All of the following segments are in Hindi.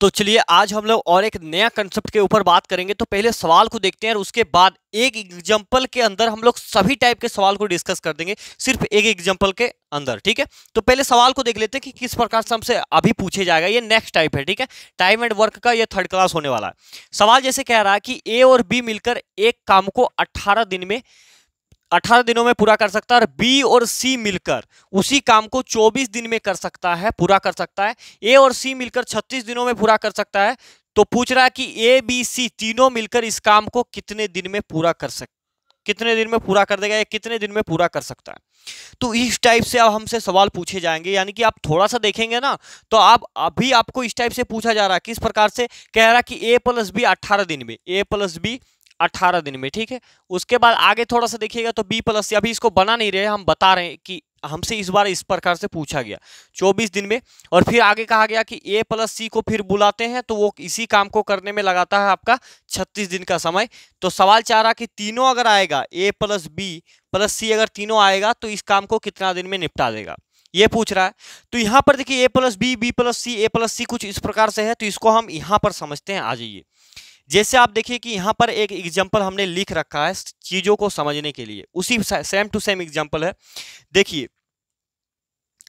तो चलिए आज हम लोग और एक नया कंसेप्ट के ऊपर बात करेंगे। तो पहले सवाल को देखते हैं और उसके बाद एक एग्जांपल के अंदर हम लोग सभी टाइप के सवाल को डिस्कस कर देंगे, सिर्फ एक एग्जांपल के अंदर। ठीक है, तो पहले सवाल को देख लेते हैं कि किस प्रकार से हमसे अभी पूछे जाएगा। ये नेक्स्ट टाइप है, ठीक है, टाइम एंड वर्क का, ये थर्ड क्लास होने वाला है। सवाल जैसे कह रहा है कि ए और बी मिलकर एक काम को 18 दिनों में पूरा कर सकता है, और बी और सी मिलकर उसी काम को 24 दिन में कर सकता है, पूरा कर सकता है। ए और सी मिलकर 36 दिनों में पूरा कर सकता है। तो पूछ रहा है कि ए बी सी तीनों मिलकर इस काम को कितने दिन में पूरा कर कितने दिन में पूरा कर देगा, या कितने दिन में पूरा कर सकता है। तो इस टाइप से अब हमसे सवाल पूछे जाएंगे, यानी कि आप थोड़ा सा देखेंगे ना, तो आप अभी आपको इस टाइप से पूछा जा रहा है। किस प्रकार से कह रहा है कि ए प्लस बी 18 दिन में, ए प्लस बी 18 दिन में, ठीक है। उसके बाद आगे थोड़ा सा देखिएगा तो बी प्लस सी, अभी इसको बना नहीं रहे, हम बता रहे हैं कि हमसे इस बार इस प्रकार से पूछा गया 24 दिन में। और फिर आगे कहा गया कि ए प्लस सी को फिर बुलाते हैं, तो वो इसी काम को करने में लगाता है आपका 36 दिन का समय। तो सवाल चाह रहा कि तीनों अगर आएगा, ए प्लस बी प्लस सी अगर तीनों आएगा तो इस काम को कितना दिन में निपटा देगा, ये पूछ रहा है। तो यहां पर देखिए ए प्लस बी, बी प्लस सी, ए प्लस सी कुछ इस प्रकार से है, तो इसको हम यहां पर समझते हैं। आ जाइए, जैसे आप देखिए कि यहाँ पर एक एग्जाम्पल हमने लिख रखा है चीजों को समझने के लिए, उसी सेम टू सेम एग्जाम्पल है। देखिए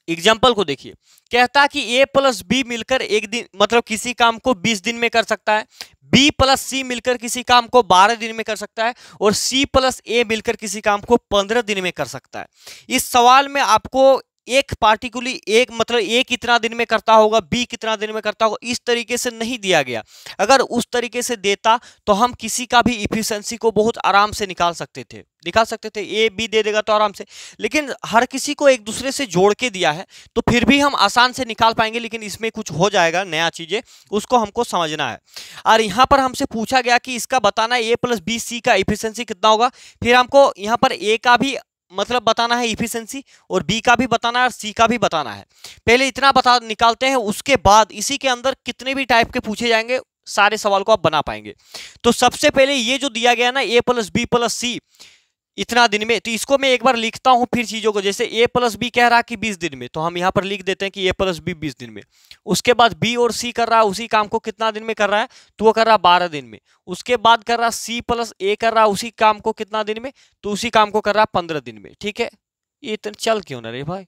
एग्जाम्पल को देखिए, कहता है कि ए प्लस बी मिलकर एक दिन, मतलब किसी काम को 20 दिन में कर सकता है। बी प्लस सी मिलकर किसी काम को 12 दिन में कर सकता है, और सी प्लस ए मिलकर किसी काम को 15 दिन में कर सकता है। इस सवाल में आपको एक पार्टिकुलर, एक मतलब ए कितना दिन में करता होगा, बी कितना दिन में करता होगा, इस तरीके से नहीं दिया गया। अगर उस तरीके से देता तो हम किसी का भी इफिशिएंसी को बहुत आराम से निकाल सकते थे, ए बी दे देगा तो आराम से। लेकिन हर किसी को एक दूसरे से जोड़ के दिया है, तो फिर भी हम आसान से निकाल पाएंगे, लेकिन इसमें कुछ हो जाएगा नया चीजें, उसको हमको समझना है। और यहाँ पर हमसे पूछा गया कि इसका बताना है ए प्लस बी सी का इफिशिएंसी कितना होगा। फिर हमको यहाँ पर ए का भी मतलब बताना है इफिशिएंसी, और बी का भी बताना है, और सी का भी बताना है। पहले इतना बता निकालते हैं, उसके बाद इसी के अंदर कितने भी टाइप के पूछे जाएंगे सारे सवाल को आप बना पाएंगे। तो सबसे पहले ये जो दिया गया ना, ए प्लस बी प्लस सी इतना दिन में, तो इसको मैं एक बार लिखता हूं फिर चीजों को। जैसे ए प्लस बी कह रहा कि 20 दिन में, तो हम यहां पर लिख देते हैं कि ए प्लस बी 20 दिन में। उसके बाद बी और सी कर रहा है उसी काम को कितना दिन में कर रहा है, तो वो कर रहा है 12 दिन में। उसके बाद कर रहा सी प्लस ए कर रहा है उसी काम को कितना दिन में, तो उसी काम को कर रहा है 15 दिन में। ठीक है, ये चल क्यों ना रे भाई,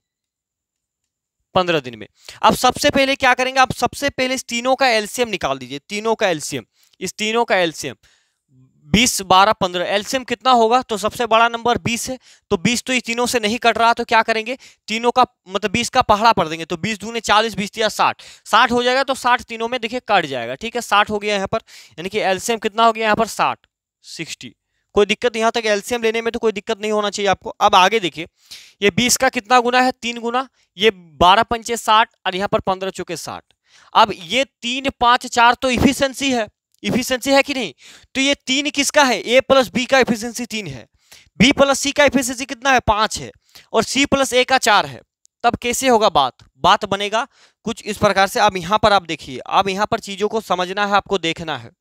15 दिन में। अब सबसे पहले क्या करेंगे, आप सबसे पहले इस तीनों का एलसीएम निकाल दीजिए, तीनों का एलसीएम, इस तीनों का एलसीएम 20 12 15, एलसीएम कितना होगा, तो सबसे बड़ा नंबर 20 है। तो 20 तो इस तीनों से नहीं कट रहा, तो क्या करेंगे, तीनों का मतलब 20 का पहाड़ा पढ़ देंगे। तो 20 दूने 40, 20 या 60, 60 हो जाएगा। तो 60 तीनों में देखिए कट जाएगा। ठीक है, 60 हो गया यहाँ पर, यानी कि एलसीएम कितना हो गया यहाँ पर 60, 60। कोई दिक्कत यहाँ तक एलसीएम लेने में तो कोई दिक्कत नहीं होना चाहिए आपको। अब आगे देखिए, ये 20 का कितना गुना है, 3 गुना, ये 12 पंचे 60, और यहाँ पर 15 चौके 60। अब ये 3 5 4 तो इफिशिएंसी है, इफिशिएंसी है कि नहीं। तो ये 3 किसका है, ए प्लस बी का इफिशिएंसी 3 है, बी प्लस सी का इफिशिएंसी कितना है 5 है, और सी प्लस ए का 4 है। तब कैसे होगा बात बनेगा कुछ इस प्रकार से। अब यहां पर आप देखिए, अब यहां पर चीजों को समझना है, आपको देखना है,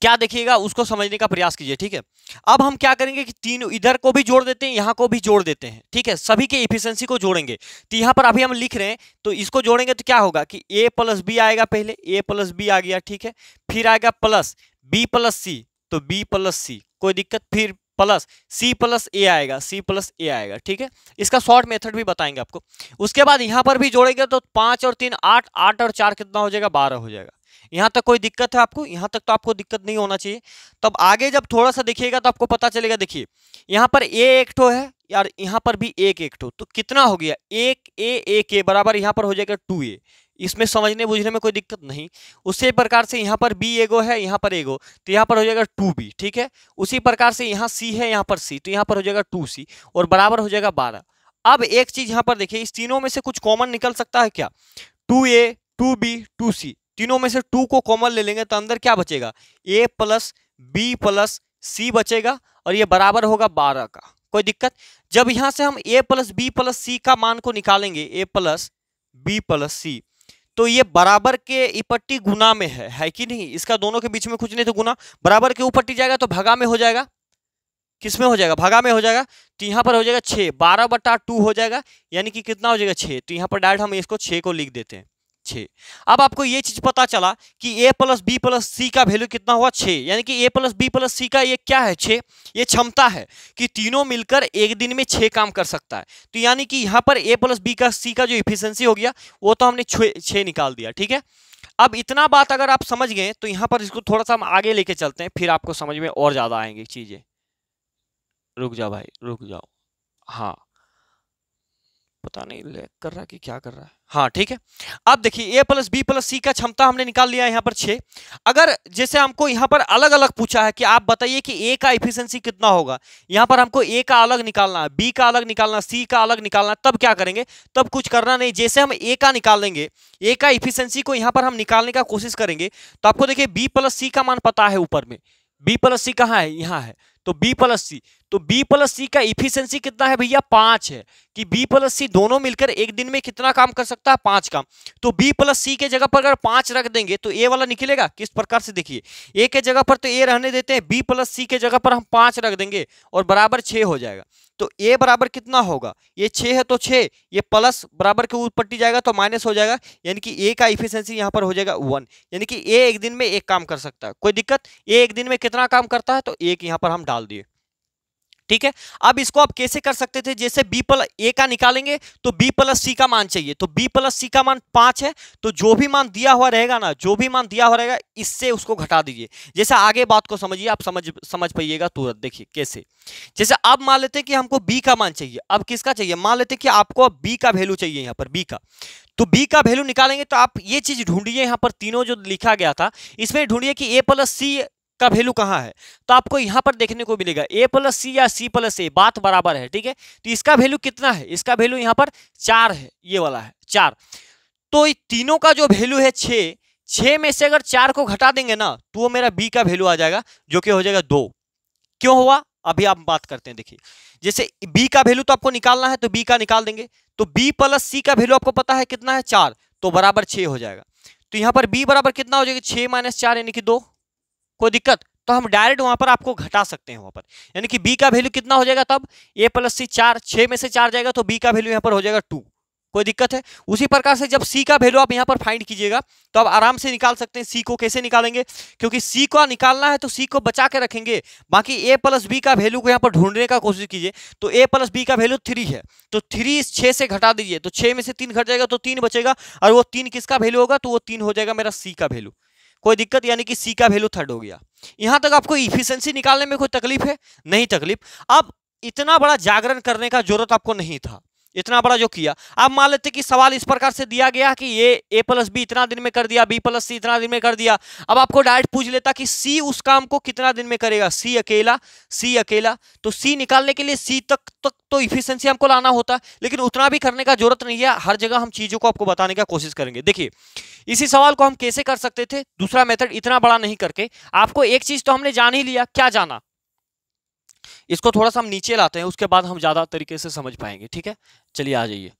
क्या देखिएगा उसको समझने का प्रयास कीजिए। ठीक है, अब हम क्या करेंगे कि तीनों इधर को भी जोड़ देते हैं, यहां को भी जोड़ देते हैं। ठीक है, सभी के इफिशिएंसी को जोड़ेंगे। तो यहां पर अभी हम लिख रहे हैं, तो इसको जोड़ेंगे तो क्या होगा कि ए प्लस बी आएगा, पहले ए प्लस बी आ गया, ठीक है, फिर आएगा प्लस बी प्लस सी, तो बी प्लस सी कोई दिक्कत, फिर प्लस सी प्लस ए आएगा, सी प्लस ए आएगा। ठीक है, इसका शॉर्ट मेथड भी बताएंगे आपको। उसके बाद यहां पर भी जोड़ेंगे तो 5 और 3 8, 8 और 4 कितना हो जाएगा, 12 हो जाएगा। यहां तक कोई दिक्कत है आपको, यहां तक तो आपको दिक्कत नहीं होना चाहिए। तब आगे जब थोड़ा सा देखिएगा तो आपको पता चलेगा। देखिए यहां पर ए एक ठो है यार, यहां पर भी एक ठो, तो कितना हो गया, एक ए बराबर यहां पर हो जाएगा 2a। इसमें समझने बुझने में कोई दिक्कत नहीं। उसी प्रकार से यहाँ पर बी एगो है, यहाँ पर एगो, तो यहाँ पर हो जाएगा 2b। ठीक है, उसी प्रकार से यहाँ सी है, यहाँ पर सी, तो यहाँ पर हो जाएगा 2c, और बराबर हो जाएगा 12। अब एक चीज यहाँ पर देखिए, इस तीनों में से कुछ कॉमन निकल सकता है क्या, 2a 2b 2c, तीनों में से 2 को कॉमन ले लेंगे तो अंदर क्या बचेगा, a प्लस बी प्लस सी बचेगा, और ये बराबर होगा 12 का। कोई दिक्कत, जब यहां से हम a प्लस बी प्लस सी का मान को निकालेंगे, a प्लस बी प्लस सी, तो ये बराबर के इपट्टी गुना में है कि नहीं, इसका दोनों के बीच में कुछ नहीं तो गुना, बराबर के ऊपर जाएगा तो भागा में हो जाएगा, किस में हो जाएगा, भागा में हो जाएगा। तो यहाँ पर हो जाएगा 6, 12/2 हो जाएगा, यानी कि कितना हो जाएगा 6। तो यहाँ पर डायरेक्ट हम इसको 6 को लिख देते हैं। 6। अब आपको ये चीज पता चला कि a प्लस बी प्लस सी का वैल्यू कितना हुआ 6, यानी कि a प्लस बी प्लस सी का ये क्या है 6, ये क्षमता है कि तीनों मिलकर एक दिन में 6 काम कर सकता है। तो यानी कि यहाँ पर a प्लस बी का सी का जो इफिशियंसी हो गया वो तो हमने 6 निकाल दिया। ठीक है, अब इतना बात अगर आप समझ गए तो यहाँ पर इसको थोड़ा सा हम आगे लेके चलते हैं, फिर आपको समझ में और ज्यादा आएंगी चीजें। रुक जाओ भाई, रुक जाओ। हाँ, पता नहीं लैग कर रहा है कि क्या कर रहा है। हाँ ठीक है, अब देखिए a प्लस बी प्लस सी का क्षमता हमने निकाल लिया है यहाँ पर 6। अगर जैसे हमको यहाँ पर अलग अलग पूछा है कि आप बताइए कि a का इफिशियंसी कितना होगा, यहाँ पर हमको a का अलग निकालना है, b का अलग निकालना है, c का अलग निकालना है, तब क्या करेंगे, तब कुछ करना नहीं। जैसे हम a का निकाल लेंगे, a का इफिशियंसी को यहाँ पर हम निकालने का कोशिश करेंगे तो आपको देखिए b प्लस सी का मान पता है, ऊपर में b प्लस सी कहाँ है, यहाँ है, तो b प्लस सी, तो b प्लस सी का इफिशियंसी कितना है भैया 5 है, कि b प्लस सी दोनों मिलकर एक दिन में कितना काम कर सकता है 5 काम। तो b प्लस सी के जगह पर अगर 5 रख देंगे तो a वाला निकलेगा किस प्रकार से, देखिए a के जगह पर तो a रहने देते हैं, b प्लस सी के जगह पर हम 5 रख देंगे और बराबर 6 हो जाएगा। तो a बराबर कितना होगा, ये 6 है तो 6, ये प्लस बराबर के ऊपर पट्टी जाएगा तो माइनस हो जाएगा, यानी कि a का इफिशियंसी यहाँ पर हो जाएगा 1, यानी कि a एक दिन में एक काम कर सकता है। कोई दिक्कत, a एक दिन में कितना काम करता है, तो एक यहाँ पर हम डाल दिए। ठीक है, अब इसको आप कैसे कर सकते थे, जैसे b प्लस a का निकालेंगे तो b प्लस सी का मान चाहिए, तो b प्लस सी का मान 5 है, तो जो भी मान दिया हुआ रहेगा ना, जो भी मान दिया हुआ रहेगा इससे उसको घटा दीजिए। जैसे आगे बात को समझिए, आप समझ पाइएगा तुरंत। देखिए कैसे, जैसे अब मान लेते हैं कि हमको b का मान चाहिए, अब किसका चाहिए, मान लेते हैं कि आपको अब b का वैल्यू चाहिए, यहाँ पर b का, तो b का वैल्यू निकालेंगे तो आप ये चीज ढूंढिए, यहाँ पर तीनों जो लिखा गया था इसमें ढूंढिए कि a प्लस सी का वैल्यू कहाँ है, तो आपको यहाँ पर देखने को मिलेगा a प्लस सी या c प्लस ए, बात बराबर है। ठीक है, तो इसका वैल्यू कितना है, इसका वैल्यू यहाँ पर 4 है, ये वाला है 4। तो तीनों का जो वैल्यू है 6 में से अगर 4 को घटा देंगे ना तो वो मेरा b का वैल्यू आ जाएगा, जो कि हो जाएगा 2। क्यों हुआ, अभी आप बात करते हैं। देखिए जैसे b का वैल्यू तो आपको निकालना है, तो b का निकाल देंगे, तो b प्लस सी का वैल्यू आपको पता है कितना है 4, तो बराबर 6 हो जाएगा। तो यहाँ पर b बराबर कितना हो जाएगा 6 माइनस 4 यानी कि 2। कोई दिक्कत, तो हम डायरेक्ट वहां पर आपको घटा सकते हैं वहां पर, यानी कि b का वैल्यू कितना हो जाएगा तब, a प्लस सी 4, 6 में से 4 जाएगा तो b का वैल्यू यहाँ पर हो जाएगा 2। कोई दिक्कत है, उसी प्रकार से जब c का वैल्यू आप यहाँ पर फाइंड कीजिएगा तो आप आराम से निकाल सकते हैं। c को कैसे निकालेंगे, क्योंकि c को निकालना है तो c को बचा के रखेंगे, बाकी a प्लस बी का वैल्यू को यहाँ पर ढूंढने का कोशिश कीजिए। तो a प्लस बी का वैल्यू 3 है, तो 3 इस 6 से घटा दीजिए, तो 6 में से 3 घट जाएगा तो 3 बचेगा, और वो 3 किसका वैल्यू होगा, तो वो 3 हो जाएगा मेरा c का वैल्यू। कोई दिक्कत, यानी कि c का वैल्यू 3 हो गया। यहां तक आपको इफिशिएंसी निकालने में कोई तकलीफ है, नहीं तकलीफ। अब इतना बड़ा जागरण करने का जरूरत आपको नहीं था, इतना बड़ा जो किया। अब मान लेते कि सवाल इस प्रकार से दिया गया कि ये a प्लस बी इतना दिन में कर दिया, b प्लस सी इतना दिन में कर दिया। अब आपको डायरेक्ट पूछ लेता कि c उस काम को कितना दिन में करेगा, c अकेला, तो c निकालने के लिए c तक तो इफिशिएंसी हमको लाना होता, लेकिन उतना भी करने का जरूरत नहीं है। हर जगह हम चीजों को आपको बताने का कोशिश करेंगे। देखिए इसी सवाल को हम कैसे कर सकते थे, दूसरा मेथड इतना बड़ा नहीं करके। आपको एक चीज तो हमने जान ही लिया, क्या जाना, इसको थोड़ा सा हम नीचे लाते हैं, उसके बाद हम ज्यादा तरीके से समझ पाएंगे। ठीक है, चलिए आ जाइए।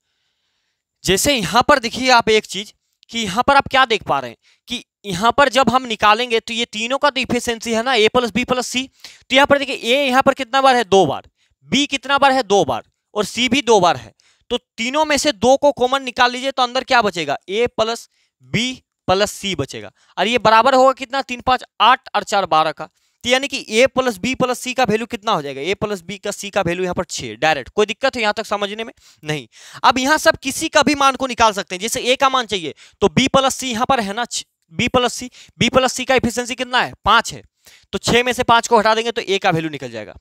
जैसे यहां पर देखिए आप एक चीज कि यहां पर आप क्या देख पा रहे हैं कि यहां पर जब हम निकालेंगे तो ये तीनों का तो इफिशिएंसी है ना, a प्लस बी प्लस सी। तो यहां पर देखिए a यहां पर कितना बार है, 2 बार, b कितना बार है, 2 बार, और c भी 2 बार है। तो तीनों में से 2 को कॉमन निकाल लीजिए तो अंदर क्या बचेगा, a प्लस बी प्लस सी बचेगा, और ये बराबर होगा कितना, 3 5 8 और 4 12 का। तो यानी कि a प्लस बी प्लस सी का वैल्यू कितना हो जाएगा, a प्लस बी का सी का वैल्यू यहाँ पर 6 डायरेक्ट। कोई दिक्कत है यहाँ तक समझने में, नहीं। अब यहाँ सब किसी का भी मान को निकाल सकते हैं। जैसे a का मान चाहिए तो b प्लस सी यहाँ पर है ना, b प्लस सी का इफिशिएंसी कितना है, 5 है, तो 6 में से 5 को हटा देंगे तो a का वैल्यू निकल जाएगा।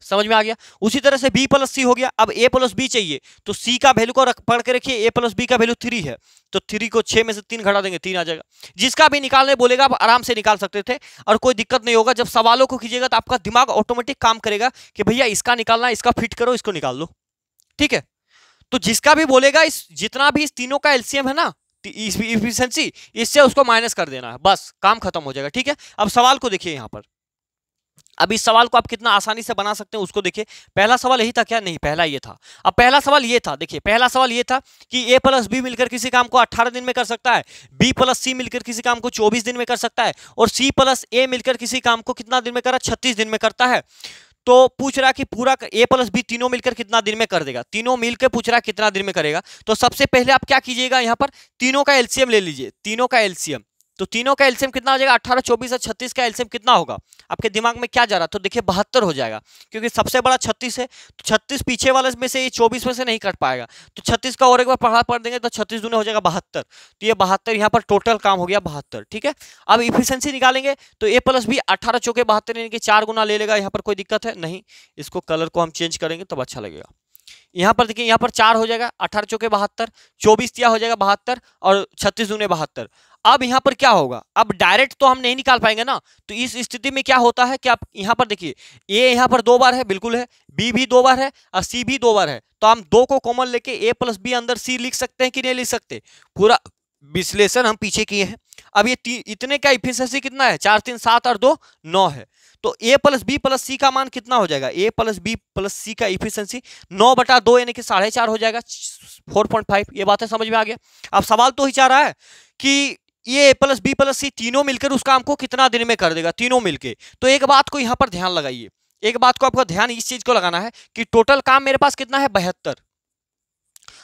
समझ में आ गया। उसी तरह से b प्लस सी हो गया। अब a प्लस बी चाहिए तो c का वैल्यू को पढ़ के रखिए, a प्लस बी का वैल्यू 3 है, तो 3 को 6 में से 3 घटा देंगे, 3 आ जाएगा। जिसका भी निकालने बोलेगा आप आराम से निकाल सकते थे और कोई दिक्कत नहीं होगा। जब सवालों को कीजिएगा तो आपका दिमाग ऑटोमेटिक काम करेगा कि भैया इसका निकालना, इसका फिट करो, इसको निकाल लो। ठीक है, तो जिसका भी बोलेगा इस जितना भी इस तीनों का एलसीएम है ना, इफिशिएंसी, इससे उसको माइनस कर देना है, बस काम खत्म हो जाएगा। ठीक है, अब सवाल को देखिए यहाँ पर। अब इस सवाल को आप कितना आसानी से बना सकते हैं उसको देखिए। पहला सवाल यही था क्या, नहीं, पहला ये था। अब पहला सवाल ये था, देखिए पहला सवाल ये था कि a प्लस बी मिलकर किसी काम को 18 दिन में कर सकता है, b प्लस सी मिलकर किसी काम को 24 दिन में कर सकता है, और c प्लस ए मिलकर किसी काम को कितना दिन में करा, 36 दिन में करता है। तो पूछ रहा है कि पूरा ए प्लस बी तीनों मिलकर कितना दिन में कर देगा, तीनों मिलकर पूछ रहा है कितना दिन में करेगा। तो सबसे पहले आप क्या कीजिएगा, यहाँ पर तीनों का एलसीएम ले लीजिए, तीनों का एलसीएम। तो तीनों का एलसीएम कितना हो जाएगा, 18, 24 और 36 का एलसीएम कितना होगा, आपके दिमाग में क्या जा रहा है, तो देखिए 72 हो जाएगा, क्योंकि सबसे बड़ा 36 है, तो 36 पीछे वाले में से ये 24 में से नहीं कट पाएगा, तो 36 का और एक बार पढ़ देंगे तो 36 दूने हो जाएगा 72, तो ये 72 यहाँ पर टोटल काम हो गया 72। ठीक है, अब इफिशिएंसी निकालेंगे तो ए प्लस बी 18 चौके 72 यानी कि 4 गुना ले लेगा, यहाँ पर कोई दिक्कत है नहीं, इसको कलर को हम चेंज करेंगे तब अच्छा लगेगा। यहाँ पर देखिए, यहाँ पर 4 हो जाएगा, 18 चौके 72, 24 दिया हो जाएगा 72 और 36 दूने 72। अब यहाँ पर क्या होगा, अब डायरेक्ट तो हम नहीं निकाल पाएंगे ना, तो इस स्थिति में क्या होता है कि आप यहाँ पर देखिए, ए यहाँ पर 2 बार है, बिल्कुल है, बी भी 2 बार है और सी भी 2 बार है, तो हम 2 को कॉमन लेके ए प्लस बी अंदर सी लिख सकते हैं कि नहीं लिख सकते, पूरा विश्लेषण हम पीछे किए हैं। अब ये इतने का इफिशिएंसी कितना है, 4 3 7 और 2 9 है, तो ए प्लस बी प्लस सी का मान कितना हो जाएगा, ए प्लस बी प्लस सी का इफिशिएंसी 9/2 यानी कि 4.5 हो जाएगा, 4.5। ये बातें समझ में आ गया। अब सवाल तो ही चाह रहा है कि ये ए प्लस बी प्लस सी तीनों मिलकर उस काम को कितना दिन में कर देगा, तीनों मिलकर। तो एक बात को यहाँ पर ध्यान लगाइए, एक बात को आपका ध्यान इस चीज को लगाना है कि टोटल काम मेरे पास कितना है 72,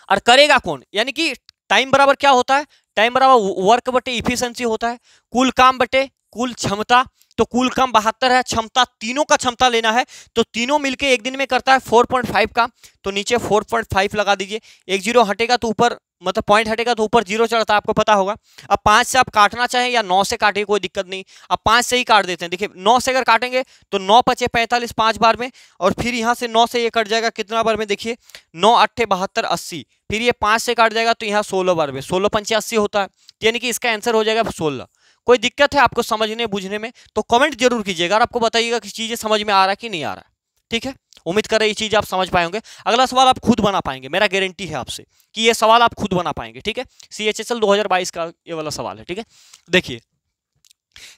और करेगा कौन, यानी कि टाइम बराबर क्या होता है, टाइम बराबर वर्क बटे इफिशिएंसी होता है, कुल काम बटे कुल क्षमता। तो कुल काम 72 है, क्षमता तीनों का क्षमता लेना है, तो तीनों मिलके एक दिन में करता है 4.5 काम, तो नीचे 4.5 लगा दीजिए, एक जीरो हटेगा तो ऊपर मतलब पॉइंट हटेगा तो ऊपर जीरो चढ़ता है, आपको पता होगा। अब 5 से आप काटना चाहें या 9 से काटिए कोई दिक्कत नहीं, अब 5 से ही काट देते हैं। देखिए 9 से अगर काटेंगे तो 9 पचे 45 5 बार में, और फिर यहाँ से 9 से ये कट जाएगा कितना बार में, देखिए 9 8 72 80, फिर ये 5 से काट जाएगा तो यहाँ 16 बार में, 16 पंचे 80 होता है, यानी कि इसका आंसर हो जाएगा 16। कोई दिक्कत है आपको समझने बुझने में तो कमेंट जरूर कीजिएगा और आपको बताइएगा कि चीजें समझ में आ रहा है कि नहीं आ रहा है। ठीक है, उम्मीद कर रहे ये चीज आप समझ पाए होंगे। अगला सवाल आप खुद बना पाएंगे, मेरा गारंटी है आपसे कि ये सवाल आप खुद बना पाएंगे। ठीक है, CHSL 2022 का ये वाला सवाल है। ठीक है, देखिए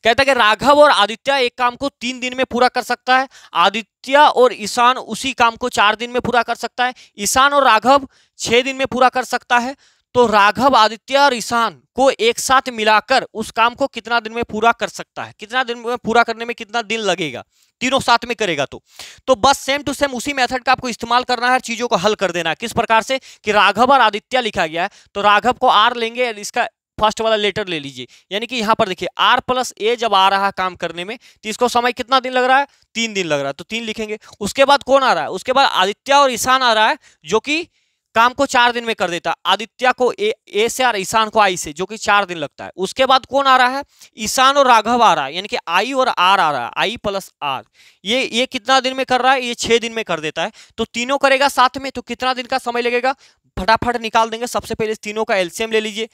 कहता है कि राघव और आदित्य एक काम को 3 दिन में पूरा कर सकता है, आदित्य और ईशान उसी काम को 4 दिन में पूरा कर सकता है, ईशान और राघव 6 दिन में पूरा कर सकता है। तो राघव आदित्य और ईशान को एक साथ मिलाकर उस काम को कितना दिन में पूरा कर सकता है, कितना दिन में पूरा करने में कितना दिन लगेगा, तीनों साथ में करेगा। तो बस सेम टू सेम उसी मेथड का आपको इस्तेमाल करना है, चीजों को हल कर देना है। किस प्रकार से कि राघव और आदित्य लिखा गया है, तो राघव को आर लेंगे, इसका फर्स्ट वाला लेटर ले लीजिए, यानी कि यहां पर देखिए आर प्लस ए जब आ रहा है काम करने में तो इसको समय कितना दिन लग रहा है, 3 दिन लग रहा है, तो 3 लिखेंगे। उसके बाद कौन आ रहा है, उसके बाद आदित्य और ईशान आ रहा है जो कि काम को 4 दिन में कर देता है, आदित्य को ए से और ईशान को आई से, जो कि 4 दिन लगता है। उसके बाद कौन आ रहा है, ईशान और राघव आ रहा है, यानी कि आई और आर आ रहा है, आई प्लस आर, ये कितना दिन में कर रहा है, ये 6 दिन में कर देता है। तो तीनों करेगा साथ में, तो कितना दिन का समय लगेगा, फटाफट निकाल देंगे। सबसे पहले तीनों का एलसीएम ले लीजिए,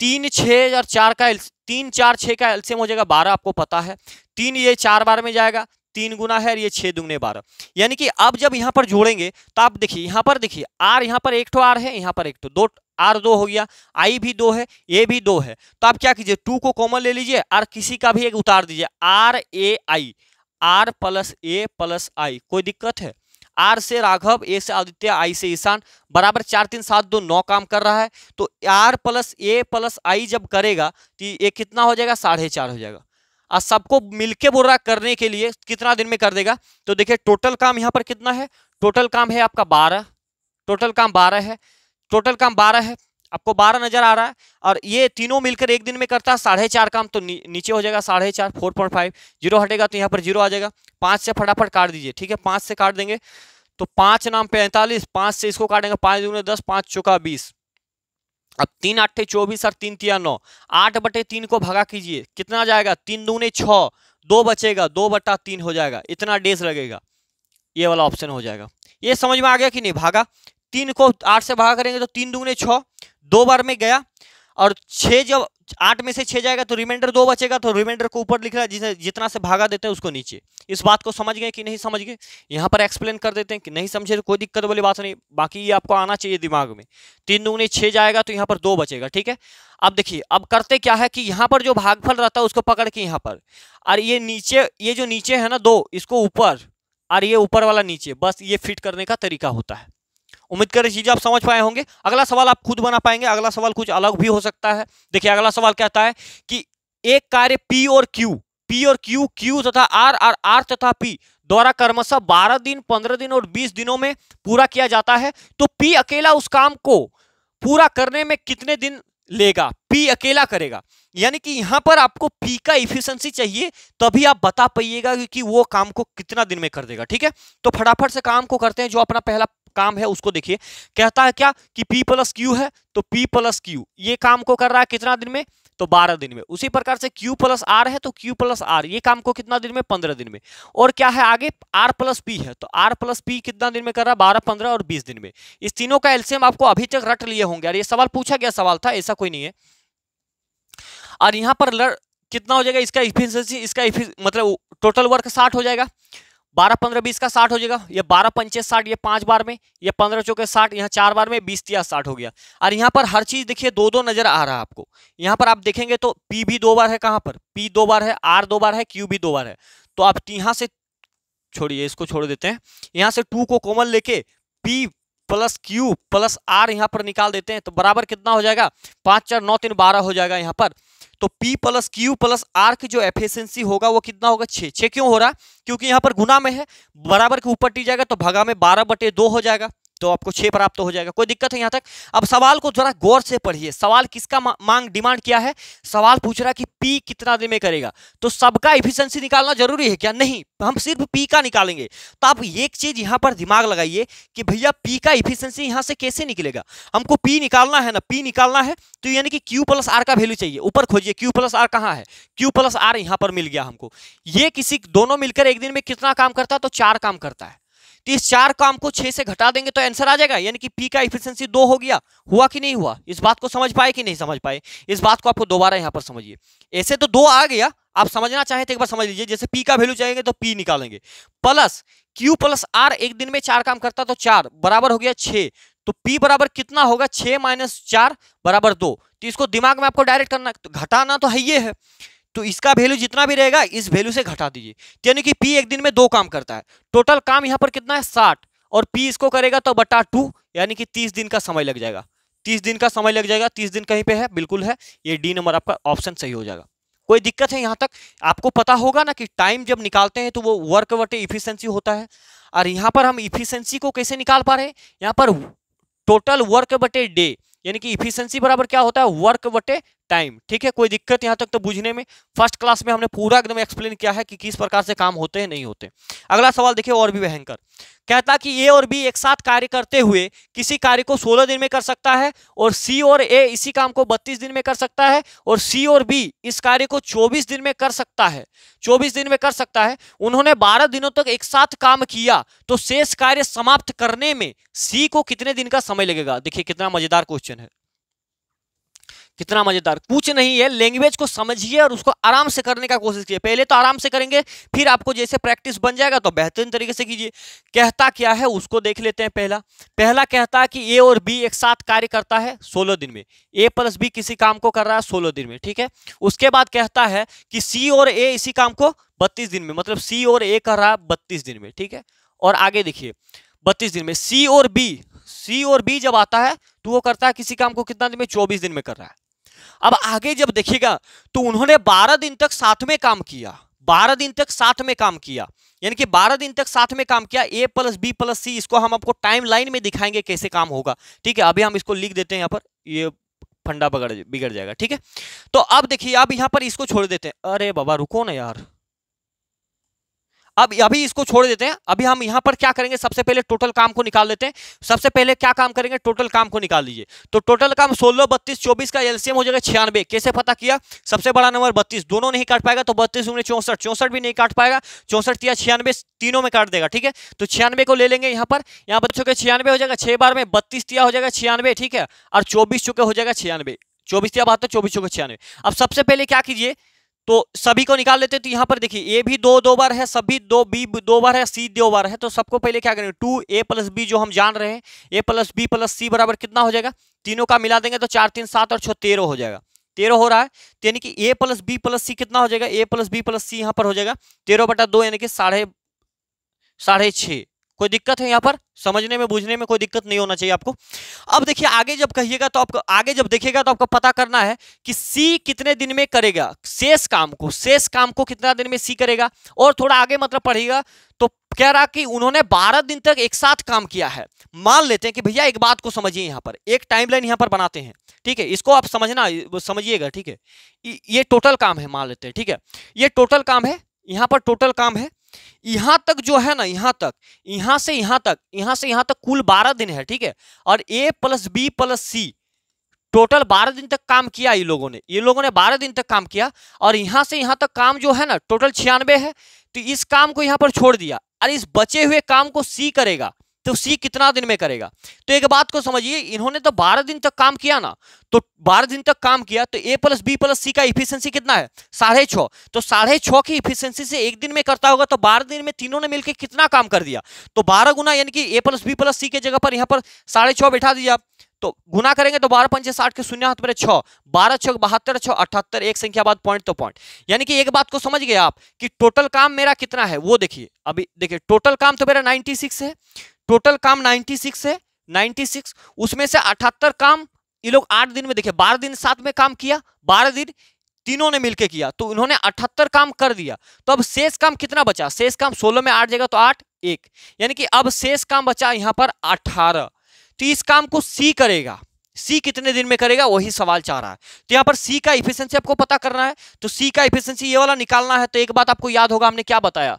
3 6 और 4 का 3 4 6 का एलसीएम हो जाएगा 12, आपको पता है। 3 ये 4 बार में जाएगा, 3 गुना है, ये 6 दूने 12, यानी कि अब जब यहां पर जोड़ेंगे तो आप देखिए यहां पर देखिए आर, यहां पर एक ठो आर है, यहां पर एक ठो, 2 आर 2 हो गया, आई भी 2 है, ए भी 2 है, तो आप क्या कीजिए 2 को कॉमन ले लीजिए और किसी का भी एक उतार दीजिए, R A I, R plus A plus I. कोई दिक्कत है, आर से राघव, ए से आदित्य, आई से ईशान, बराबर 4 3 7 2 9 काम कर रहा है। तो आर प्लस ए प्लस आई जब करेगा तो ये कितना हो जाएगा, 4.5 हो जाएगा। और सबको मिलके बोल रहा करने के लिए कितना दिन में कर देगा, तो देखिए टोटल काम यहाँ पर कितना है, टोटल काम है आपका 12, टोटल काम 12 है, टोटल काम 12 है, आपको 12 नजर आ रहा है। और ये तीनों मिलकर एक दिन में करता है 4.5 काम, तो नीचे हो जाएगा 4.5, 4.5, जीरो हटेगा तो यहाँ पर जीरो आ जाएगा। 5 से फटाफट काट दीजिए, ठीक है, 5 से काट देंगे तो 5 नाम 45, 5 से इसको काटेंगे, 5 दूने 10, 5 चौका 20, अब 3 8 24 और 3 3 9, 8/3 को भगा कीजिए, कितना जाएगा, 3 दूने 6, 2 बचेगा, 2/3 हो जाएगा, इतना डेज लगेगा, ये वाला ऑप्शन हो जाएगा। ये समझ में आ गया कि नहीं, भागा 3 को 8 से भागा करेंगे तो 3 दूने 6, 2 बार में गया, और 6 जब 8 में से 6 जाएगा तो रिमाइंडर 2 बचेगा, तो रिमाइंडर को ऊपर लिख रहा है, जिसे जितना से भागा देते हैं उसको नीचे। इस बात को समझ गए कि नहीं समझ गए, यहाँ पर एक्सप्लेन कर देते हैं कि नहीं समझे तो कोई दिक्कत वाली बात नहीं, बाकी ये आपको आना चाहिए दिमाग में। 3 दूने 6 जाएगा तो यहाँ पर 2 बचेगा, ठीक है। अब देखिए अब करते क्या है कि यहाँ पर जो भागफल रहता है उसको पकड़ के यहाँ पर, और ये नीचे, ये जो नीचे है ना 2, इसको ऊपर और ये ऊपर वाला नीचे, बस ये फिट करने का तरीका होता है। उम्मीद करें चीजें आप समझ पाए होंगे। अगला सवाल आप खुद बना पाएंगे, अगला सवाल कुछ अलग भी हो सकता है। देखिए अगला सवाल कहता है कि एक कार्य P और Q तथा R और R तथा P द्वारा क्रमशः 12 दिन, 15 दिन और 20 दिनों में पूरा किया जाता है, तो पी अकेला उस काम को पूरा करने में कितने दिन लेगा? पी अकेला करेगा। यानी कि यहां पर आपको पी का इफिशिएंसी चाहिए, तभी आप बता पाइएगा कि वो काम को कितना दिन में कर देगा। ठीक है, तो फटाफट से काम को करते हैं। जो अपना पहला काम है उसको देखिए, कहता है क्या कि P प्लस क्यू है, तो P प्लस क्यू ये काम को कर रहा है कितना दिन में? तो 12 दिन में। उसी प्रकार से Q प्लस R है, तो Q प्लस R ये काम को कितना दिन में? 15 दिन में। और क्या है आगे? R प्लस P है, तो R प्लस P कितना दिन में कर रहा है? 12, 15 और 20 दिन में। इस तीनों का एलसीएम आपको अभी तक रट लिए होंगे यार, ये सवाल पूछा गया सवाल था, ऐसा कोई नहीं है। और यहाँ पर कितना हो जाएगा इसका इफिशिएंसी? इसका मतलब टोटल वर्क 60 हो जाएगा। 12, 15, 20 का 60 हो जाएगा। ये 12 पंचे 60, ये 5 बार में, ये 15 चौके 60, यहाँ 4 बार में, 20 तिया 60 हो गया। और यहाँ पर हर चीज देखिए 2-2 नजर आ रहा है आपको। यहाँ पर आप देखेंगे तो P भी 2 बार है, कहाँ पर? P 2 बार है, R 2 बार है, Q भी 2 बार है। तो आप यहाँ से छोड़िए, इसको छोड़ देते हैं, यहाँ से 2 को कॉमन लेके P plus Q plus R यहाँ पर निकाल देते हैं, तो बराबर कितना हो जाएगा? 5, 4, 9, 3, 12 हो जाएगा यहाँ पर। तो P plus Q plus R की जो एफिशिएंसी होगा वो कितना होगा? 6। 6 क्यों हो रहा है? क्योंकि यहाँ पर गुना में है, बराबर के ऊपर टी जाएगा तो भागा में 12/2 हो जाएगा, तो आपको 6 प्राप्त हो जाएगा। कोई दिक्कत है यहाँ तक? अब सवाल को जरा गौर से पढ़िए। सवाल किसका मांग डिमांड किया है? सवाल पूछ रहा है कि P कितना दिन में करेगा, तो सबका एफिशिएंसी निकालना जरूरी है क्या? नहीं, हम सिर्फ P का निकालेंगे। तो आप एक चीज यहाँ पर दिमाग लगाइए कि भैया P का एफिशिएंसी यहाँ से कैसे निकलेगा? हमको P निकालना है ना, P निकालना है तो यानी कि Q प्लस R का वैल्यू चाहिए। ऊपर खोजिए, Q प्लस R कहाँ है? Q प्लस R यहाँ पर मिल गया हमको। ये किसी दोनों मिलकर एक दिन में कितना काम करता है? तो 4 काम करता है। तो इस 4 काम को 6 से घटा देंगे तो आंसर आ जाएगा, यानी कि P का एफिशिएंसी 2 हो गया। हुआ कि नहीं हुआ? इस बात को समझ पाए कि नहीं समझ पाए? इस बात को आपको दोबारा यहाँ पर समझिए। ऐसे तो 2 आ गया, आप समझना चाहे तो एक बार समझ लीजिए। जैसे P का वैल्यू चाहेंगे तो P निकालेंगे, प्लस Q प्लस R एक दिन में 4 काम करता तो 4 बराबर हो गया 6। तो P बराबर कितना होगा? 6 माइनस 4 बराबर 2। तो इसको दिमाग में आपको डायरेक्ट करना, घटाना तो है ये है, तो इसका वैल्यू जितना भी रहेगा इस वैल्यू से घटा दीजिए। यानी कि P एक दिन में 2 काम करता है। टोटल काम यहाँ पर कितना है? 60, और P इसको करेगा तो बटा 2, यानी कि 30 दिन का समय लग जाएगा। 30 दिन का समय लग जाएगा। 30 दिन कहीं पे है? बिल्कुल है, ये डी नंबर आपका ऑप्शन सही हो जाएगा। कोई दिक्कत है यहाँ तक? आपको पता होगा ना कि टाइम जब निकालते हैं तो वो वर्क बटे इफिशिएंसी होता है, और यहाँ पर हम इफिशिएंसी को कैसे निकाल पा रहे हैं? यहाँ पर टोटल वर्क बटे डे, यानी कि इफिशिएंसी बराबर क्या होता है? वर्क बटे टाइम। ठीक है, कोई दिक्कत यहाँ तक तो बुझने में? फर्स्ट क्लास में हमने पूरा एकदम एक्सप्लेन किया है कि किस प्रकार से काम होते हैं नहीं होते। अगला सवाल देखिए, और भी भयंकर। कहता कि A और B एक साथ कार्य करते हुए किसी कार्य को 16 दिन में कर सकता है, और C और A इसी काम को 32 दिन में कर सकता है, और C और B इस कार्य को 24 दिन में कर सकता है। 24 दिन में कर सकता है। उन्होंने 12 दिनों तक एक साथ काम किया, तो शेष कार्य समाप्त करने में C को कितने दिन का समय लगेगा? देखिए कितना मजेदार क्वेश्चन है, कितना मजेदार। कुछ नहीं है, लैंग्वेज को समझिए और उसको आराम से करने का कोशिश कीजिए। पहले तो आराम से करेंगे, फिर आपको जैसे प्रैक्टिस बन जाएगा तो बेहतरीन तरीके से कीजिए। कहता क्या है उसको देख लेते हैं। पहला कहता है कि A और B एक साथ कार्य करता है 16 दिन में। A प्लस B किसी काम को कर रहा है 16 दिन में, ठीक है। उसके बाद कहता है कि C और A इसी काम को 32 दिन में, मतलब C और A कर रहा है 32 दिन में, ठीक है। और आगे देखिए 32 दिन में C और B जब आता है तो वो करता है किसी काम को कितना दिन में? 24 दिन में कर रहा है। अब आगे जब देखिएगा तो उन्होंने 12 दिन तक साथ में काम किया। 12 दिन तक साथ में काम किया, यानी कि 12 दिन तक साथ में काम किया। A plus B plus C, इसको हम आपको टाइम लाइन में दिखाएंगे कैसे काम होगा, ठीक है। अभी हम इसको लिख देते हैं यहाँ पर, ये फंडा बिगड़ जाएगा, ठीक है। तो अब देखिए, अब यहाँ पर इसको छोड़ देते हैं। अरे बाबा रुको ना यार, अब अभी इसको छोड़ देते हैं। अभी हम यहाँ पर क्या करेंगे? सबसे पहले टोटल काम को निकाल लेते हैं। सबसे पहले क्या काम करेंगे? टोटल काम को निकाल लीजिए। तो टोटल काम 16, 32, 24 का एलसीएम हो जाएगा 96। कैसे पता किया? सबसे बड़ा नंबर 32, दोनों नहीं काट पाएगा तो 32 दूनी 64, 64 भी नहीं काट पाएगा, 64 या 96 तीनों में काट देगा, ठीक है। तो 96 को ले लेंगे यहाँ पर, यहाँ बच्चों के 96 हो जाएगा 6 बार में, 32 तिया हो जाएगा 96, ठीक है। और 24 चुके हो जाएगा 96, 24 तिया 72, 24 चुके 96। अब सबसे पहले क्या कीजिए, तो सभी को निकाल लेते हैं। तो यहाँ पर देखिए A भी 2 बार है, सभी 2, B 2 बार है, C 2 बार है। तो सबको पहले क्या करेंगे? 2A प्लस B जो हम जान रहे हैं, A plus B plus C बराबर कितना हो जाएगा? तीनों का मिला देंगे तो 4, 3, 7 और 6 13 हो जाएगा। 13 हो रहा है, यानी कि A plus B plus C कितना हो जाएगा? A plus B plus C यहाँ पर हो जाएगा 13/2, यानी कि 6.5। कोई दिक्कत है यहाँ पर? समझने में बुझने में कोई दिक्कत नहीं होना चाहिए आपको। अब देखिए आगे जब कहिएगा तो आपको, आगे जब देखिएगा तो आपको पता करना है कि C कितने दिन में करेगा शेष काम को। शेष काम को कितना दिन में C करेगा, और थोड़ा आगे मतलब पढ़िएगा तो कह रहा कि उन्होंने 12 दिन तक एक साथ काम किया है। मान लेते हैं कि भैया एक बात को समझिए, यहां पर एक टाइमलाइन यहां पर बनाते हैं, ठीक है, इसको आप समझना समझिएगा, ठीक है। ये टोटल काम है मान लेते हैं, ठीक है, ये टोटल काम है, यहां पर टोटल काम है, यहां तक जो है ना, यहां तक, यहां से यहां तक, यहां से यहां तक कुल 12 दिन है, ठीक है। और ए प्लस बी प्लस सी टोटल 12 दिन तक काम किया ये लोगों ने 12 दिन तक काम किया। और यहां से यहां तक काम जो है ना टोटल 96 है। तो इस काम को यहां पर छोड़ दिया और इस बचे हुए काम को सी करेगा, तो सी कितना दिन में करेगा? तो एक बात को समझिए, इन्होंने तो 12 दिन तक काम किया ना, तो 12 दिन तक काम किया, तो ए प्लस बी प्लस सी का इफिशिएंसी कितना है? 6.5। तो 6.5 की इफिशिएंसी से एक दिन में करता होगा, तो 12 दिन में तीनों ने मिलकर कितना काम कर दिया? तो 12 गुना, यानी कि ए प्लस बी प्लस सी के जगह पर यहाँ पर 6.5 बैठा दिया, तो गुना करेंगे तो 12 पंचे 60 के शून्य हाथ मेरे 6, 12 6 72, 6 78, एक संख्या बाद पॉइंट तो पॉइंट। यानी कि एक बात को समझ गए आप कि टोटल काम मेरा कितना है, वो देखिए। अभी देखिए टोटल काम तो मेरा 96 है, टोटल काम 96 है, 96, उसमें से 78 काम ये लोग 8 दिन में, देखिए 12 दिन साथ में काम किया, 12 दिन तीनों ने मिलकर किया, तो उन्होंने 78 काम कर दिया। तो अब शेष काम कितना बचा? शेष काम 16 में 8 जगह तो 8 1, यानी कि अब शेष काम बचा यहाँ पर 18। तो इस काम को सी करेगा, सी कितने दिन में करेगा वही सवाल चाह रहा है। तो यहाँ पर सी का इफिशिएंसी आपको पता करना है, तो सी का इफिशिएंसी ये वाला निकालना है। तो एक बात आपको याद होगा, हमने क्या बताया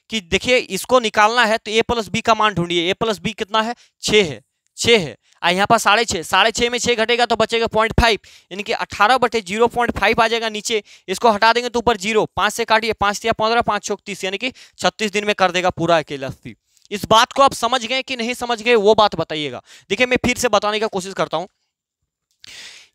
कि देखिए इसको निकालना है तो ए प्लस बी का मान ढूंढिए। ए प्लस बी कितना है? 6 है, 6 है। यहाँ पर 6.5, 6.5 में 6 घटेगा तो बचेगा 0.5, यानी कि 18/0.5 आ जाएगा नीचे। इसको हटा देंगे तो ऊपर 0, 5 से काटिए, 5 या 15, 5 चौक 30, यानी कि 36 दिन में कर देगा पूरा अकेला सी। इस बात को आप समझ गए कि नहीं समझ गए वो बात बताइएगा। देखिए मैं फिर से बताने का कोशिश करता हूं।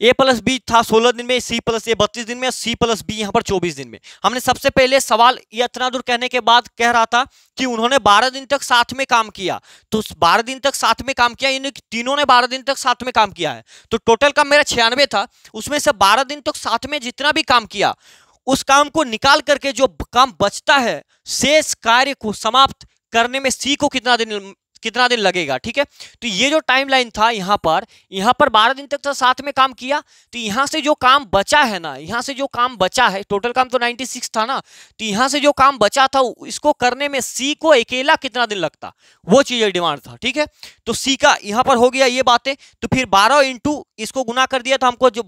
ए प्लस बी था 16 दिन में, सी प्लस ए 32 दिन में, सी प्लस बी यहां पर 24 दिन में। हमने सबसे पहले सवाल ये इतना दूर कहने के बाद कह रहा था कि उन्होंने 12 दिन तक साथ में काम किया, तो 12 दिन तक साथ में काम किया, यानी कि तीनों ने 12 दिन तक साथ में काम किया है। तो टोटल काम मेरा 96 था, उसमें से 12 दिन तक साथ में जितना भी काम किया उस काम को निकाल करके जो काम बचता है, शेष कार्य को समाप्त करने में सी को कितना दिन लगेगा, ठीक है। तो ये जो टाइमलाइन था यहाँ पर 12 दिन तक तो साथ में काम किया, तो यहाँ से जो काम बचा है ना, यहाँ से जो काम बचा है, टोटल काम तो 96 था ना, तो यहाँ से जो काम बचा था इसको करने में सी को अकेला कितना दिन लगता, वो चीज डिमांड था, ठीक है। तो सी का यहाँ पर हो गया ये बातें। तो फिर 12 इंटू इसको गुना कर दिया, तो हमको जो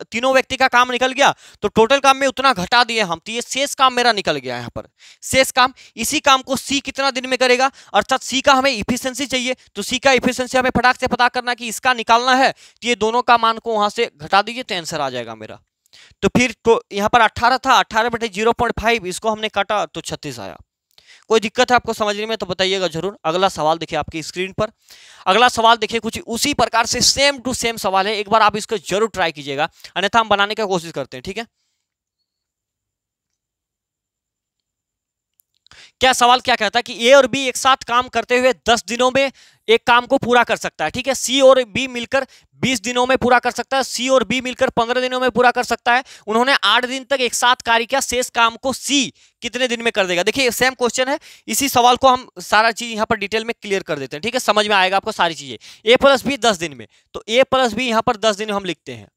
तीनों व्यक्ति का काम निकल गया, तो टोटल काम में उतना घटा दिए हम, तो ये शेष काम मेरा निकल गया यहाँ पर, शेष काम। इसी काम को सी कितना दिन में करेगा, अर्थात सी का हमें इफिशिएंसी चाहिए, तो सी का इफिशिएंसी हमें फटाक से पता करना कि इसका निकालना है, तो ये दोनों का मान को वहां से घटा दीजिए तो आंसर आ जाएगा मेरा। तो फिर तो यहाँ पर 18 था, 18/0.5 इसको हमने काटा तो 36 आया। कोई दिक्कत है आपको समझने में तो बताइएगा जरूर। अगला सवाल देखिए आपकी स्क्रीन पर, अगला सवाल देखिए कुछ उसी प्रकार से सेम टू सेम सवाल है, एक बार आप इसको जरूर ट्राई कीजिएगा, अन्यथा हम बनाने की कोशिश करते हैं, ठीक है। क्या सवाल क्या कहता है कि ए और बी एक साथ काम करते हुए 10 दिनों में एक काम को पूरा कर सकता है, ठीक है। सी और बी मिलकर 20 दिनों में पूरा कर सकता है, सी और बी मिलकर 15 दिनों में पूरा कर सकता है। उन्होंने 8 दिन तक एक साथ कार्य किया, शेष काम को सी कितने दिन में कर देगा। देखिए सेम क्वेश्चन है, इसी सवाल को हम सारा चीज यहाँ पर डिटेल में क्लियर कर देते हैं, ठीक है, समझ में आएगा आपको सारी चीजें। ए प्लस बी 10 दिन में, तो ए प्लस बी यहाँ पर 10 दिन हम लिखते हैं,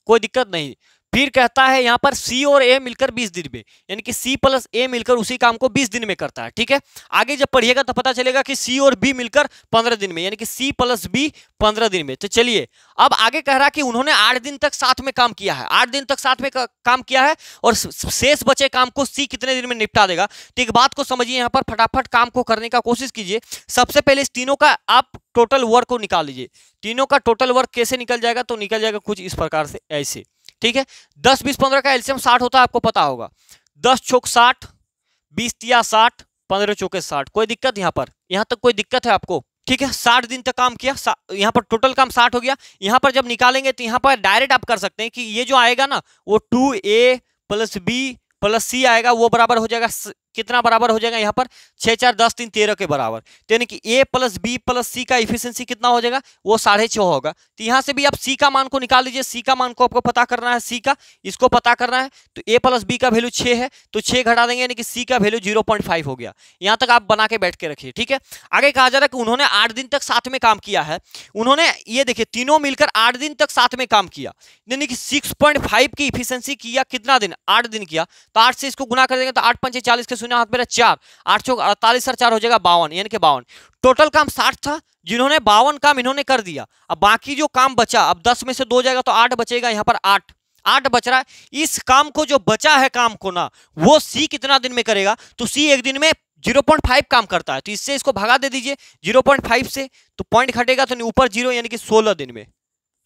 कोई दिक्कत नहीं। फिर कहता है यहाँ पर सी और ए मिलकर 20 दिन में, यानी कि सी प्लस ए मिलकर उसी काम को 20 दिन में करता है, ठीक है। आगे जब पढ़िएगा तो पता चलेगा कि सी और बी मिलकर 15 दिन में, यानी कि सी प्लस बी 15 दिन में। तो चलिए अब आगे कह रहा है कि उन्होंने 8 दिन तक साथ में काम किया है, 8 दिन तक साथ में काम किया है और शेष बचे काम को सी कितने दिन में निपटा देगा। तो एक बात को समझिए, यहाँ पर फटाफट काम को करने का कोशिश कीजिए। सबसे पहले इस तीनों का आप टोटल वर्क को निकाल लीजिए। तीनों का टोटल वर्क कैसे निकल जाएगा, तो निकल जाएगा कुछ इस प्रकार से, ऐसे, ठीक है। 10 20 15 का एलसीएम 60 होता है, आपको पता होगा। 10 चौक 60, 20 तिया 60, 15 चौके 60। कोई दिक्कत यहाँ पर, यहाँ तक कोई दिक्कत है आपको, ठीक है। 60 दिन तक काम किया, यहाँ पर टोटल काम 60 हो गया। यहाँ पर जब निकालेंगे तो यहाँ पर डायरेक्ट आप कर सकते हैं कि ये जो आएगा ना वो 2a plus b plus c आएगा, वो बराबर हो जाएगा कितना बराबर हो जाएगा यहाँ पर 6 4 10 3 13 के बराबर। तो यानी कि a प्लस बी प्लस सी का इफिशिएंसी कितना हो जाएगा, वो 6.5 होगा। तो यहाँ से भी आप c का मान को निकाल लीजिए, c का मान को आपको पता करना है, c का इसको पता करना है। तो a प्लस बी का वैल्यू 6 है, तो 6 घटा देंगे, यानी कि c का वैल्यू 0.5 हो गया। यहाँ तक आप बना के बैठ के रखिए, ठीक है। आगे कहा जा रहा है कि उन्होंने 8 दिन तक साथ में काम किया है। उन्होंने ये देखिए तीनों मिलकर 8 दिन तक साथ में काम किया, यानी कि 6.5 की इफिशिएंसी किया कितना दिन, 8 दिन किया। तो 8 से इसको गुना कर देंगे तो 8 5 40 के शून्य हाथ मेरा 4, 8 चौक 48 और 4 हो जाएगा 52, यानी कि 52। टोटल काम 60 था, जिन्होंने 52 काम इन्होंने कर दिया। अब बाकी जो काम बचा, अब 10 में से 2 जाएगा तो 8 बचेगा, यहाँ पर 8 बच रहा है। इस काम को जो बचा है काम को ना, वो सी कितना दिन में करेगा, तो सी एक दिन में 0.5 काम करता है, तो इससे इसको भगा दे दीजिए 0.5 से, तो पॉइंट घटेगा तो ऊपर 0, यानी कि 16 दिन में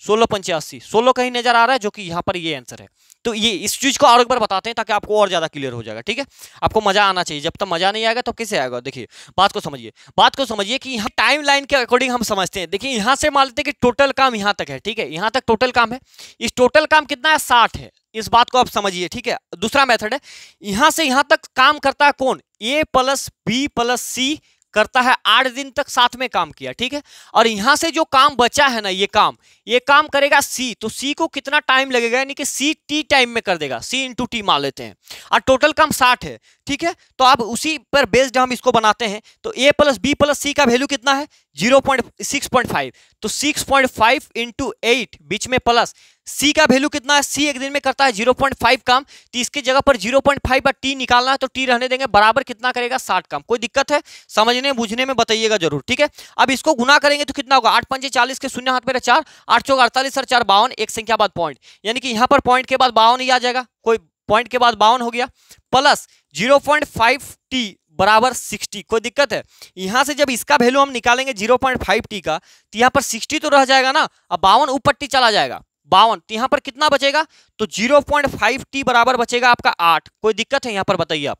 1685, 16 कहीं नजर आ रहा है, जो कि यहाँ पर ये आंसर है। तो ये इस चीज को और एक बार बताते हैं ताकि आपको और ज्यादा क्लियर हो जाएगा, ठीक है। आपको मजा आना चाहिए, जब तक मजा नहीं आएगा तो कैसे आएगा। देखिए बात को समझिए कि यहाँ टाइम लाइन के अकॉर्डिंग हम समझते हैं। देखिए यहाँ से मान लेते हैं कि टोटल काम यहाँ तक है, ठीक है, यहाँ तक टोटल काम है। इस टोटल काम कितना है, 60 है, इस बात को आप समझिए, ठीक है। दूसरा मेथड है, यहाँ से यहाँ तक काम करता है कौन, A + B + C करता है, 8 दिन तक साथ में काम किया, ठीक है। और यहां से जो काम बचा है ना, ये काम करेगा सी, तो सी को कितना टाइम लगेगा, यानी कि सी टी टाइम में कर देगा, सी इंटू टी मान लेते हैं, और टोटल काम 60 है, ठीक है। तो अब उसी पर बेस्ड हम इसको बनाते हैं। तो A + B + C का वैल्यू कितना है, 6.5, तो 6.5 इंटू 8 बीच में प्लस, सी का वैल्यू कितना है, सी एक दिन में करता है 0.5 काम, तो इसकी जगह पर 0.5 और टी निकालना है, तो टी रहने देंगे, बराबर कितना करेगा, 60 काम। कोई दिक्कत है समझने बुझने में, बताइएगा जरूर, ठीक है। अब इसको गुना करेंगे तो कितना होगा, 8 × 5 = 40 के शून्य हाथ मेरा 4, 8 चौक 48 और 4 52, एक संख्या बाद पॉइंट, यानी कि यहाँ पर पॉइंट के बाद 52 ही आ जाएगा, कोई पॉइंट के बाद 52 हो गया, प्लस 0.5 टी बराबर 60। कोई दिक्कत है, यहां से जब इसका वैल्यू हम निकालेंगे 0.5 टी का, तो यहाँ पर 60 तो रह जाएगा ना, अब 52 ऊपर टी चला जाएगा 52, तो यहाँ पर कितना बचेगा, तो 0.5 टी बराबर बचेगा आपका 8। कोई दिक्कत है यहाँ पर, बताइए आप।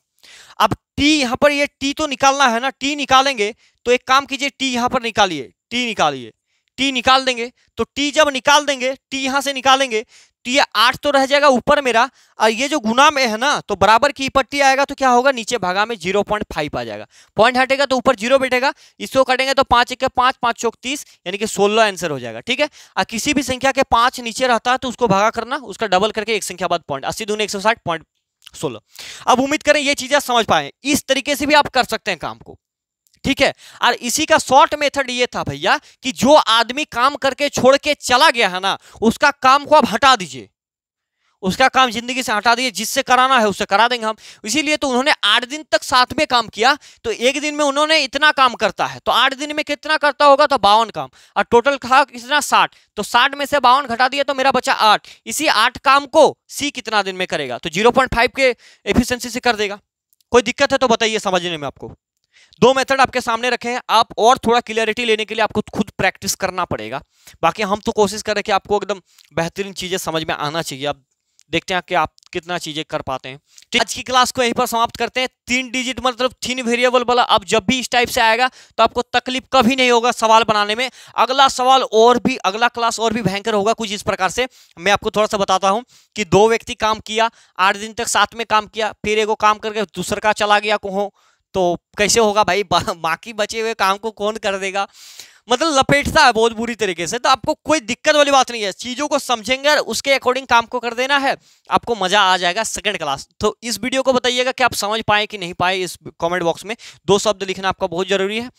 अब टी यहाँ पर, ये टी तो निकालना है ना, टी निकालेंगे तो एक काम कीजिए, टी यहाँ पर निकालिए, टी निकाल देंगे, तो टी जब निकाल देंगे, टी यहां से निकालेंगे, तो ये 8 तो रह जाएगा ऊपर मेरा, और ये जो गुना में है ना, तो बराबर की पट्टी आएगा, तो क्या होगा, नीचे भागा में 0.5 आ जाएगा, पॉइंट हटेगा तो ऊपर 0 बैठेगा, इसको कटेंगे तो 5 × 1 = 5, 5 चौक 30, यानी कि 16 आंसर हो जाएगा, ठीक है। और किसी भी संख्या के 5 नीचे रहता है तो उसको भागा करना, उसका डबल करके एक संख्या बाद पॉइंट, 80 दूनी 160, पॉइंट 16। अब उम्मीद करें ये चीजें समझ पाए, इस तरीके से भी आप कर सकते हैं काम को, ठीक है। और इसी का शॉर्ट मेथड ये था भैया, कि जो आदमी काम करके छोड़ के चला गया है ना, उसका काम को आप हटा दीजिए, उसका काम जिंदगी से हटा दीजिए, जिससे कराना है उससे करा देंगे हम। इसीलिए तो उन्होंने 8 दिन तक साथ में काम किया, तो एक दिन में उन्होंने इतना काम करता है, तो 8 दिन में कितना करता होगा, तो 52 काम, और टोटल था कितना 60, तो 60 में से 52 घटा दिया तो मेरा बचा 8। इसी 8 काम को सी कितना दिन में करेगा, तो 0.5 के एफिशिएंसी से कर देगा। कोई दिक्कत है तो बताइए समझने में। आपको 2 मेथड आपके सामने रखे हैं, आप और थोड़ा क्लियरिटी लेने के लिए आपको खुद प्रैक्टिस करना पड़ेगा, बाकी हम तो कोशिश कर रहे हैं कि आपको एकदम बेहतरीन चीजें समझ में आना चाहिए। आप देखते हैं कि आप कितना चीजें कर पाते हैं। आज की क्लास को यहीं पर समाप्त करते हैं। 3 डिजिट मतलब 3 वेरिएबल वाला अब जब भी इस टाइप से आएगा तो आपको तकलीफ कभी नहीं होगा सवाल बनाने में। अगला सवाल और भी, अगला क्लास और भी भयंकर होगा कुछ इस प्रकार से। मैं आपको थोड़ा सा बताता हूं कि 2 व्यक्ति काम किया, 8 दिन तक साथ में काम किया, फिर एगो काम करके दूसरा का चला गया कहो, तो कैसे होगा भाई, बाकी बचे हुए काम को कौन कर देगा, मतलब लपेटता है बहुत बुरी तरीके से। तो आपको कोई दिक्कत वाली बात नहीं है, चीजों को समझेंगे और उसके अकॉर्डिंग काम को कर देना है, आपको मजा आ जाएगा सेकंड क्लास। तो इस वीडियो को बताइएगा कि आप समझ पाए कि नहीं पाए, इस कमेंट बॉक्स में 2 शब्द लिखना आपका बहुत जरूरी है।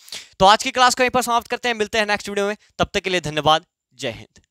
तो आज की क्लास को यहीं पर समाप्त करते हैं, मिलते हैं नेक्स्ट वीडियो में, तब तक के लिए धन्यवाद, जय हिंद।